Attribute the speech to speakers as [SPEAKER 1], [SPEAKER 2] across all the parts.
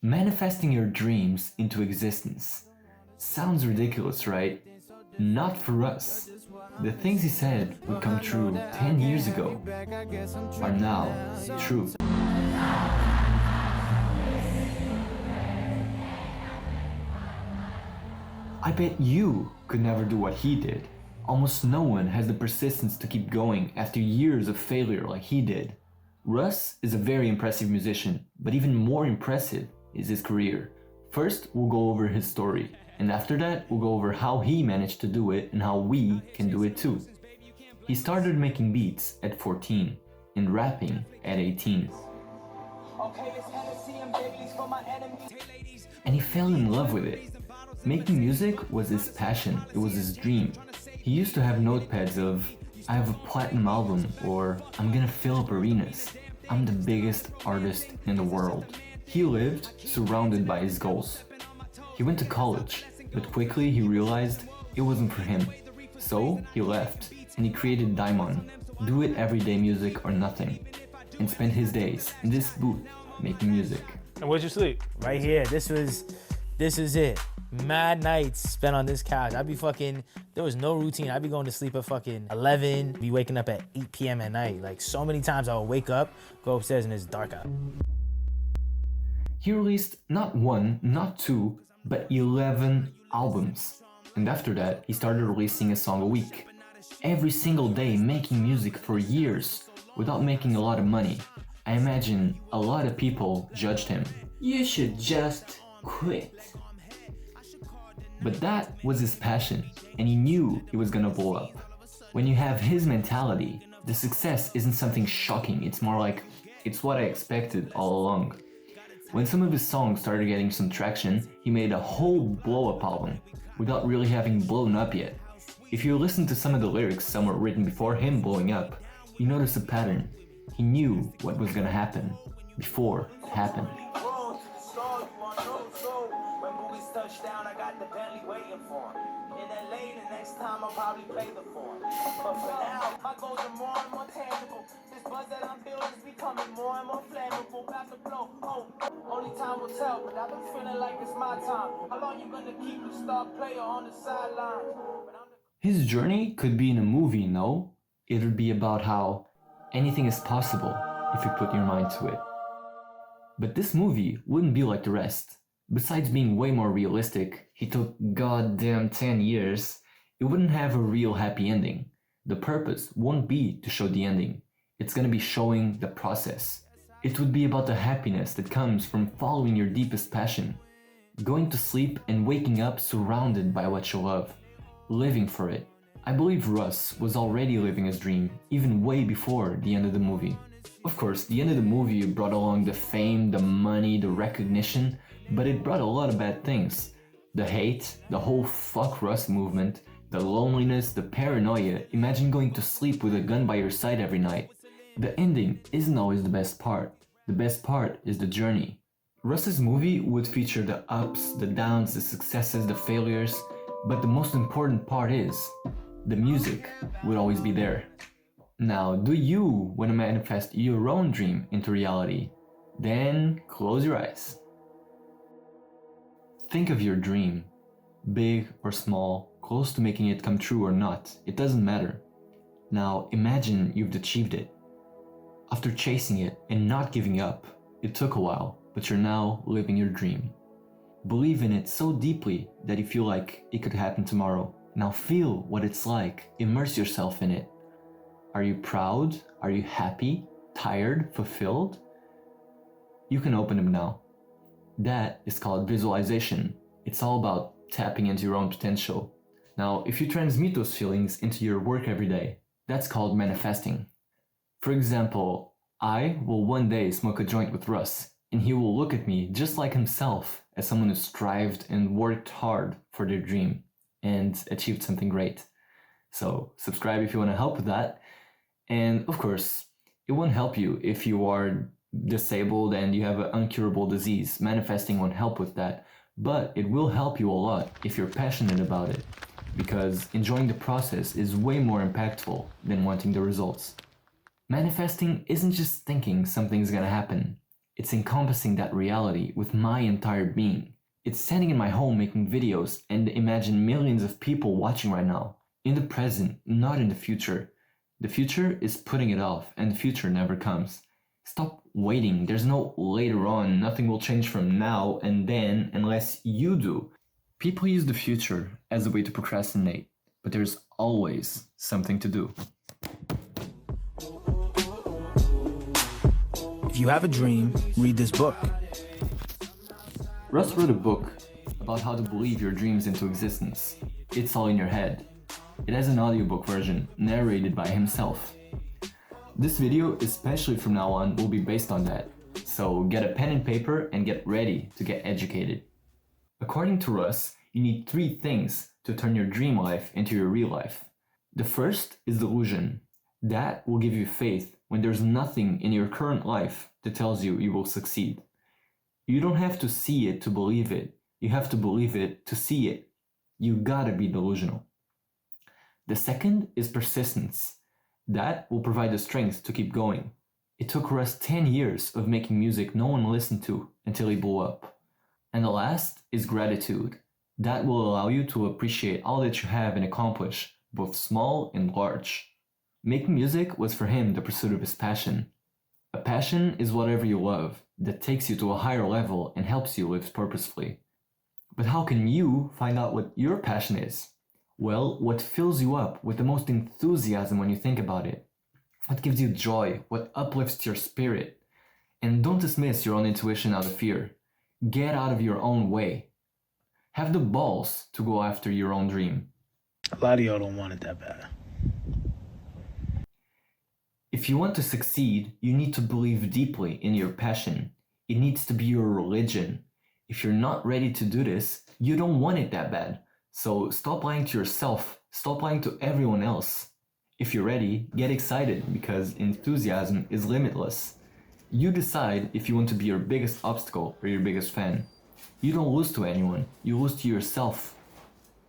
[SPEAKER 1] Manifesting your dreams into existence. Sounds ridiculous, right? Not for us. The things he said would come true 10 years ago are now true. I bet you could never do what he did. Almost no one has the persistence to keep going after years of failure like he did. Russ is a very impressive musician, but even more impressive is his career. First, we'll go over his story, and after that, we'll go over how he managed to do it and how we can do it too. He started making beats at 14 and rapping at 18. And he fell in love with it. Making music was his passion, it was his dream. He used to have notepads of, I have a platinum album, or I'm gonna fill up arenas. I'm the biggest artist in the world. He lived surrounded by his goals. He went to college, but quickly he realized it wasn't for him. So he left and he created Daimon, Do It Everyday Music or Nothing, and spent his days in this booth making music.
[SPEAKER 2] And where'd you sleep?
[SPEAKER 3] Right here. This is it. Mad nights spent on this couch. There was no routine. I'd be going to sleep at fucking 11, be waking up at 8 p.m. at night. Like so many times I would wake up, go upstairs and it's dark out.
[SPEAKER 1] He released not one, not two, but 11 albums. And after that, he started releasing a song a week. Every single day making music for years without making a lot of money. I imagine a lot of people judged him. You should just quit. But that was his passion, and he knew he was gonna blow up. When you have his mentality, the success isn't something shocking, it's more like, it's what I expected all along. When some of his songs started getting some traction, he made a whole blow-up album, without really having blown up yet. If you listen to some of the lyrics some were written before him blowing up, you notice a pattern. He knew what was gonna happen, before it happened.
[SPEAKER 4] Touchdown, I got the Bentley waiting for him. In LA, the next time I'll probably play the form. But for now, my goals are more and more tangible. This buzz that I'm building is becoming more and more flammable. About to blow, only time will tell, but I've been feeling like it's my time. How long you gonna keep a star player on the sideline?
[SPEAKER 1] His journey could be in a movie, no? It would be about how anything is possible if you put your mind to it. But this movie wouldn't be like the rest. Besides being way more realistic, he took goddamn 10 years, it wouldn't have a real happy ending. The purpose won't be to show the ending, it's gonna be showing the process. It would be about the happiness that comes from following your deepest passion. Going to sleep and waking up surrounded by what you love. Living for it. I believe Russ was already living his dream, even way before the end of the movie. Of course, the end of the movie brought along the fame, the money, the recognition, but it brought a lot of bad things. The hate, the whole fuck Russ movement, the loneliness, the paranoia. Imagine going to sleep with a gun by your side every night. The ending isn't always the best part. The best part is the journey. Russ's movie would feature the ups, the downs, the successes, the failures, but the most important part is, the music would always be there. Now, do you want to manifest your own dream into reality? Then close your eyes. Think of your dream, big or small, close to making it come true or not, it doesn't matter. Now imagine you've achieved it. After chasing it and not giving up, it took a while, but you're now living your dream. Believe in it so deeply that you feel like it could happen tomorrow. Now feel what it's like, immerse yourself in it. Are you proud? Are you happy? Tired? Fulfilled? You can open them now. That is called visualization. It's all about tapping into your own potential. Now, if you transmit those feelings into your work every day, that's called manifesting. For example, I will one day smoke a joint with Russ, and he will look at me just like himself as someone who strived and worked hard for their dream and achieved something great. So subscribe if you want to help with that. And of course, it won't help you if you are disabled and you have an incurable disease. Manifesting won't help with that, but it will help you a lot if you're passionate about it, because enjoying the process is way more impactful than wanting the results. Manifesting isn't just thinking something's gonna happen. It's encompassing that reality with my entire being. It's standing in my home making videos and imagine millions of people watching right now. In the present, not in the future. The future is putting it off, and the future never comes. Stop waiting. There's no later on. Nothing will change from now and then unless you do. People use the future as a way to procrastinate, but there's always something to do.
[SPEAKER 3] If you have a dream, read this book.
[SPEAKER 1] Russ wrote a book about how to believe your dreams into existence. It's all in your head. It has an audiobook version narrated by himself. This video, especially from now on, will be based on that. So get a pen and paper and get ready to get educated. According to Russ, you need 3 things to turn your dream life into your real life. The first is delusion. That will give you faith when there's nothing in your current life that tells you you will succeed. You don't have to see it to believe it. You have to believe it to see it. You gotta be delusional. The second is persistence. That will provide the strength to keep going. It took Russ 10 years of making music no one listened to until he blew up. And the last is gratitude. That will allow you to appreciate all that you have and accomplish, both small and large. Making music was for him the pursuit of his passion. A passion is whatever you love that takes you to a higher level and helps you live purposefully. But how can you find out what your passion is? Well, what fills you up with the most enthusiasm when you think about it? What gives you joy? What uplifts your spirit? And don't dismiss your own intuition out of fear. Get out of your own way. Have the balls to go after your own dream.
[SPEAKER 3] A lot of y'all don't want it that bad.
[SPEAKER 1] If you want to succeed, you need to believe deeply in your passion. It needs to be your religion. If you're not ready to do this, you don't want it that bad. So stop lying to yourself. Stop lying to everyone else. If you're ready, get excited because enthusiasm is limitless. You decide if you want to be your biggest obstacle or your biggest fan. You don't lose to anyone. You lose to yourself.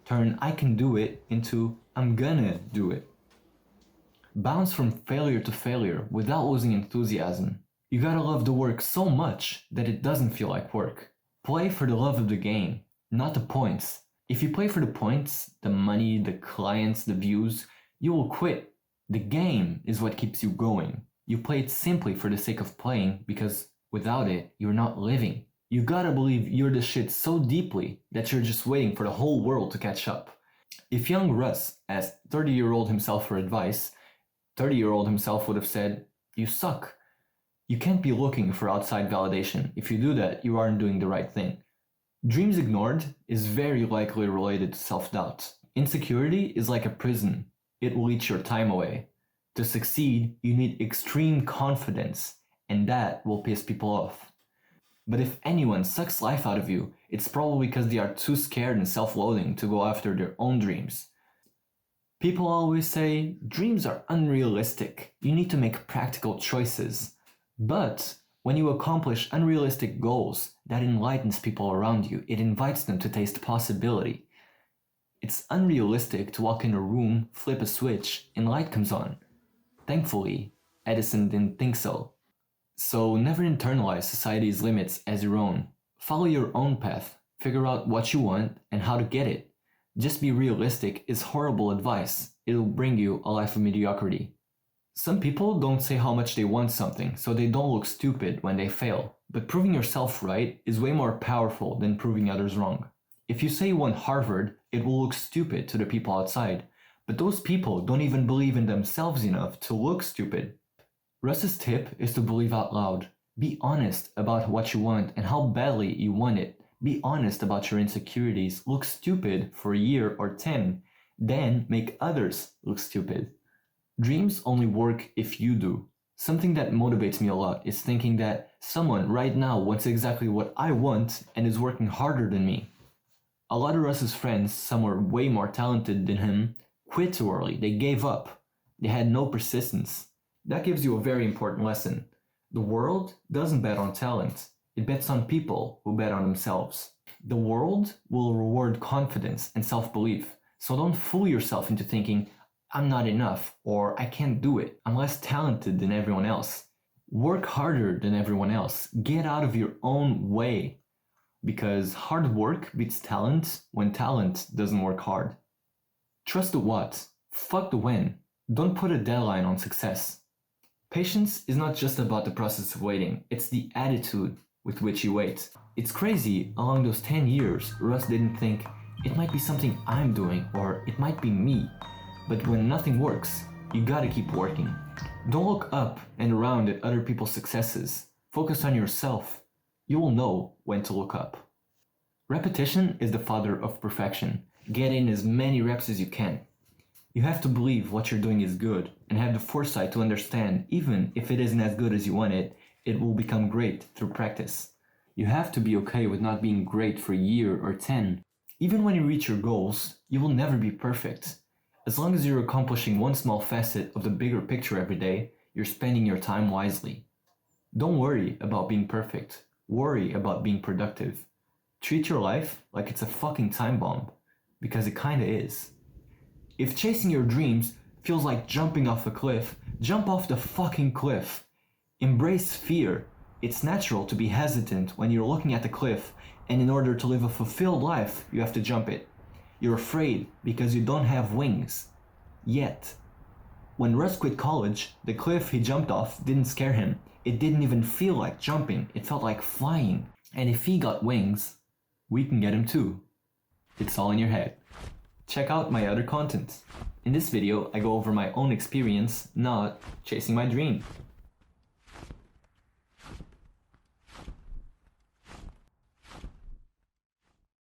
[SPEAKER 1] Turn I can do it into I'm gonna do it. Bounce from failure to failure without losing enthusiasm. You gotta love the work so much that it doesn't feel like work. Play for the love of the game, not the points. If you play for the points, the money, the clients, the views, you will quit. The game is what keeps you going. You play it simply for the sake of playing because without it, you're not living. You gotta believe you're the shit so deeply that you're just waiting for the whole world to catch up. If young Russ asked 30-year-old himself for advice, 30-year-old himself would have said, "You suck." You can't be looking for outside validation. If you do that, you aren't doing the right thing. Dreams ignored is very likely related to self-doubt. Insecurity is like a prison. It will eat your time away. To succeed, you need extreme confidence, and that will piss people off. But if anyone sucks life out of you, it's probably because they are too scared and self-loathing to go after their own dreams. People always say, dreams are unrealistic. You need to make practical choices. But when you accomplish unrealistic goals, that enlightens people around you. It invites them to taste possibility. It's unrealistic to walk in a room, flip a switch, and light comes on. Thankfully, Edison didn't think so. So never internalize society's limits as your own. Follow your own path. Figure out what you want and how to get it. Just be realistic is horrible advice. It'll bring you a life of mediocrity. Some people don't say how much they want something, so they don't look stupid when they fail. But proving yourself right is way more powerful than proving others wrong. If you say you want Harvard, it will look stupid to the people outside. But those people don't even believe in themselves enough to look stupid. Russ's tip is to believe out loud. Be honest about what you want and how badly you want it. Be honest about your insecurities. Look stupid for a year or 10. Then make others look stupid. Dreams only work if you do. Something that motivates me a lot is thinking that someone right now wants exactly what I want and is working harder than me. A lot of Russ's friends, some were way more talented than him, quit too early. They gave up. They had no persistence. That gives you a very important lesson. The world doesn't bet on talent. It bets on people who bet on themselves. The world will reward confidence and self-belief. So don't fool yourself into thinking, I'm not enough, or I can't do it. I'm less talented than everyone else. Work harder than everyone else. Get out of your own way. Because hard work beats talent when talent doesn't work hard. Trust the what. Fuck the when. Don't put a deadline on success. Patience is not just about the process of waiting, it's the attitude with which you wait. It's crazy, along those 10 years, Russ didn't think, it might be something I'm doing, or it might be me. But when nothing works, you gotta keep working. Don't look up and around at other people's successes. Focus on yourself. You will know when to look up. Repetition is the father of perfection. Get in as many reps as you can. You have to believe what you're doing is good and have the foresight to understand even if it isn't as good as you want it, it will become great through practice. You have to be okay with not being great for a year or 10. Even when you reach your goals, you will never be perfect. As long as you're accomplishing one small facet of the bigger picture every day, you're spending your time wisely. Don't worry about being perfect. Worry about being productive. Treat your life like it's a fucking time bomb, because it kinda is. If chasing your dreams feels like jumping off a cliff, jump off the fucking cliff. Embrace fear. It's natural to be hesitant when you're looking at the cliff, and in order to live a fulfilled life, you have to jump it. You're afraid because you don't have wings. Yet. When Russ quit college, the cliff he jumped off didn't scare him. It didn't even feel like jumping, it felt like flying. And if he got wings, we can get him too. It's all in your head. Check out my other content. In this video, I go over my own experience not chasing my dream.